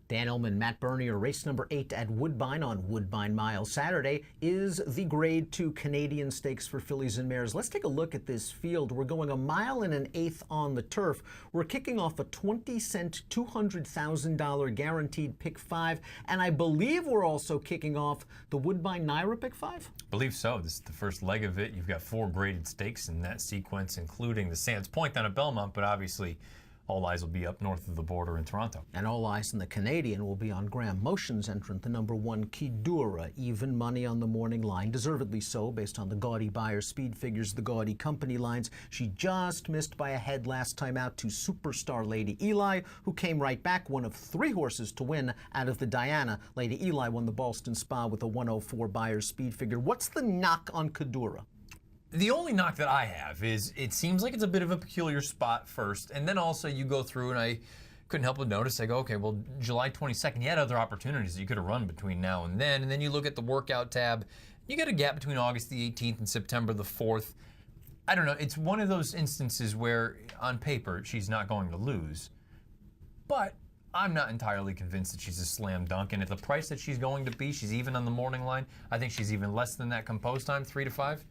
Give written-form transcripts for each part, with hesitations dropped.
Dan Illman, Matt Bernier, race number 8 at Woodbine on Woodbine Mile. Saturday is the Grade 2 Canadian Stakes for fillies and mares. Let's take a look at this field. We're going 1 1/8 miles on the turf. We're kicking off a 20-cent, $200,000 guaranteed pick 5, and I believe we're also kicking off the Woodbine Naira pick 5? I believe so. This is the first leg of it. You've got 4 graded stakes in that sequence, including the Sands Point down at Belmont, but obviously all eyes will be up north of the border in Toronto. And all eyes in the Canadian will be on Graham Motion's entrant, the number 1 Kidura. Even money on the morning line, deservedly so, based on the gaudy buyer speed figures, the gaudy company lines. She just missed by a head last time out to superstar Lady Eli, who came right back, one of 3 horses to win out of the Diana. Lady Eli won the Ballston Spa with a 104 buyer speed figure. What's the knock on Kidura? The only knock that I have is it seems like it's a bit of a peculiar spot first, and then also you go through, and I couldn't help but notice, I go, okay, well, July 22nd, you had other opportunities that you could have run between now and then you look at the workout tab, you got a gap between August the 18th and September the 4th. I don't know, it's one of those instances where, on paper, she's not going to lose, but I'm not entirely convinced that she's a slam dunk, and at the price that she's going to be, she's even on the morning line. I think she's even less than that compose time, 3 to 5.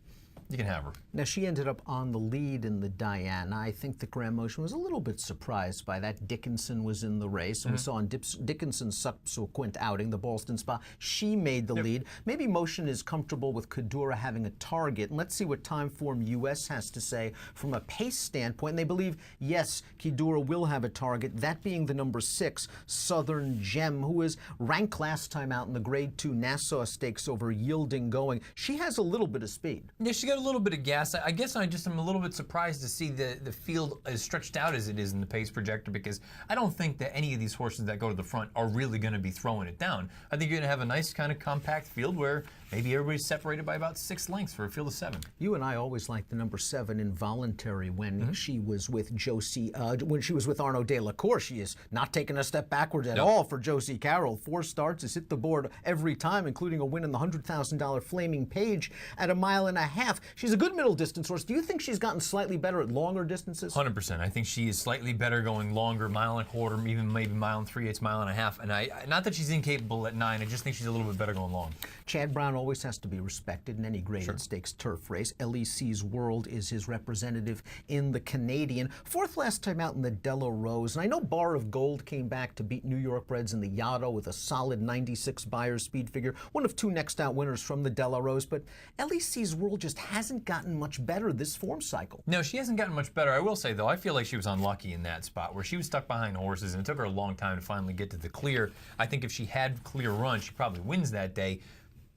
You can have her. Now, she ended up on the lead in the Diana. I think that Graham Motion was a little bit surprised by that. Dickinson was in the race, and we saw on Dickinson's subsequent outing, the Ballston Spa, she made the lead. Maybe Motion is comfortable with Kidura having a target. And let's see what Timeform US has to say from a pace standpoint. And they believe, yes, Kidura will have a target, that being the number 6, Southern Gem, who was ranked last time out in the Grade 2 Nassau Stakes over Yielding Going. She has a little bit of speed. Yeah, she got a little bit of gas. I guess I just am a little bit surprised to see the field as stretched out as it is in the pace projector, because I don't think that any of these horses that go to the front are really going to be throwing it down. I think you're going to have a nice kind of compact field where maybe everybody's separated by about 6 lengths for a field of 7. You and I always liked the number 7 Involuntary when she was with Josie, when she was with Arnaud de la Cour. She is not taking a step backwards at all for Josie Carroll. 4 starts, has hit the board every time, including a win in the $100,000 Flaming Page at 1.5 miles. She's a good middle distance horse. Do you think she's gotten slightly better at longer distances? 100%. I think she is slightly better going longer, 1.25 miles, even maybe 1 3/8 miles. And not that she's incapable at 9, I just think she's a little bit better going long. Chad Brown always has to be respected in any graded stakes turf race. LEC's World is his representative in the Canadian. 4th last time out in the Della Rose. And I know Bar of Gold came back to beat New York Breds in the Yaddo with a solid 96 buyer speed figure. One of 2 next out winners from the Della Rose. But LEC's World just hasn't gotten much better this form cycle. No, she hasn't gotten much better. I will say, though, I feel like she was unlucky in that spot where she was stuck behind horses, and it took her a long time to finally get to the clear. I think if she had clear run, she probably wins that day.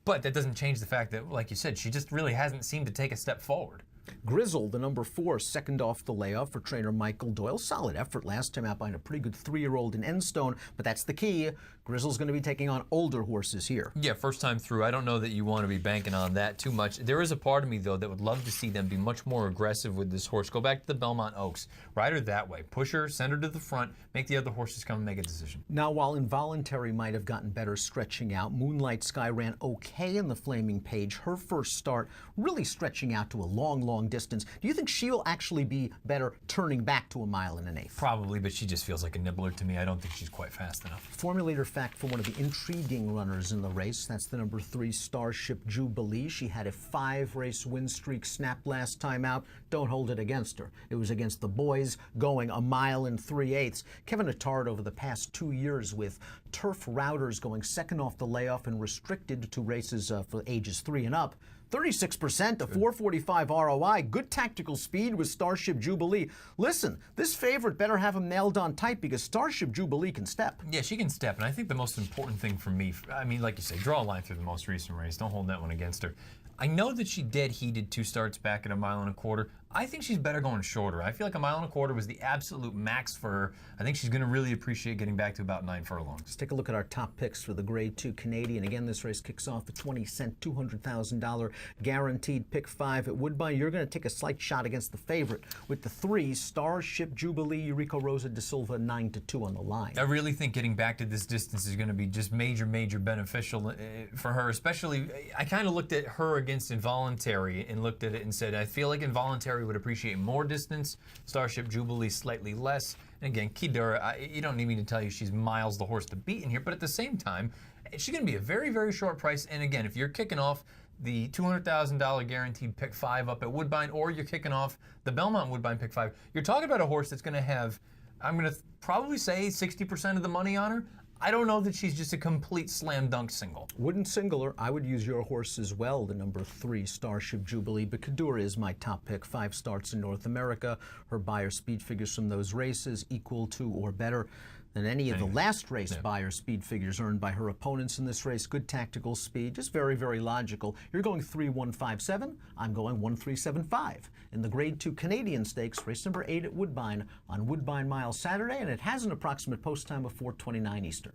But that doesn't change the fact that, like you said, she just really hasn't seemed to take a step forward. Grizzle, the number 4, second off the layoff for trainer Michael Doyle. Solid effort last time out behind a pretty good 3-year-old in Enstone, but that's the key. Grizzle's going to be taking on older horses here. Yeah, first time through. I don't know that you want to be banking on that too much. There is a part of me, though, that would love to see them be much more aggressive with this horse. Go back to the Belmont Oaks. Ride her that way. Push her, send her to the front, make the other horses come and make a decision. Now, while Involuntary might have gotten better stretching out, Moonlight Sky ran okay in the Flaming Page. Her first start really stretching out to a long distance. Do you think she'll actually be better turning back to 1.5 miles? Probably, but she just feels like a nibbler to me. I don't think she's quite fast enough. Formulator fact for one of the intriguing runners in the race. That's the number 3 Starship Jubilee. She had a 5-race win streak snap last time out. Don't hold it against her. It was against the boys going 1 3/8 miles. Kevin Attard over the past 2 years with turf routers going second off the layoff and restricted to races for ages 3 and up. 36%, a 445 ROI, good tactical speed with Starship Jubilee. Listen, this favorite better have him nailed on tight because Starship Jubilee can step. Yeah, she can step, and I think the most important thing for me, I mean, like you say, draw a line through the most recent race. Don't hold that one against her. I know that she dead heated 2 starts back at 1.25 miles. I think she's better going shorter. I feel like 1.25 miles was the absolute max for her. I think she's going to really appreciate getting back to about 9 furlongs. Let's take a look at our top picks for the Grade 2 Canadian. Again, this race kicks off the 20-cent, $200,000 guaranteed pick 5 at Woodbine. You're going to take a slight shot against the favorite with the 3 Starship Jubilee, Eurico Rosa de Silva, 9-2 on the line. I really think getting back to this distance is going to be just major beneficial for her, especially I kind of looked at her against Involuntary and looked at it and said, I feel like Involuntary would appreciate more distance, Starship Jubilee slightly less. And again, Kidura, you don't need me to tell you she's miles the horse to beat in here, but at the same time, she's going to be a very, very short price. And again, if you're kicking off the $200,000 guaranteed pick 5 up at Woodbine, or you're kicking off the Belmont Woodbine pick 5, you're talking about a horse that's going to have, I'm going to probably say 60% of the money on her. I don't know that she's just a complete slam dunk single. Wouldn't single her. I would use your horse as well, the number 3 Starship Jubilee. But Kidura is my top pick. 5 starts in North America. Her Beyer speed figures from those races equal to or better than any of the last race Beyer speed figures earned by her opponents in this race. Good tactical speed, just very, very logical. You're going 3-1-5-7. I'm going 1-3-7-5. In the Grade 2 Canadian Stakes, race number 8 at Woodbine on Woodbine Mile Saturday, and it has an approximate post time of 4:29 Eastern.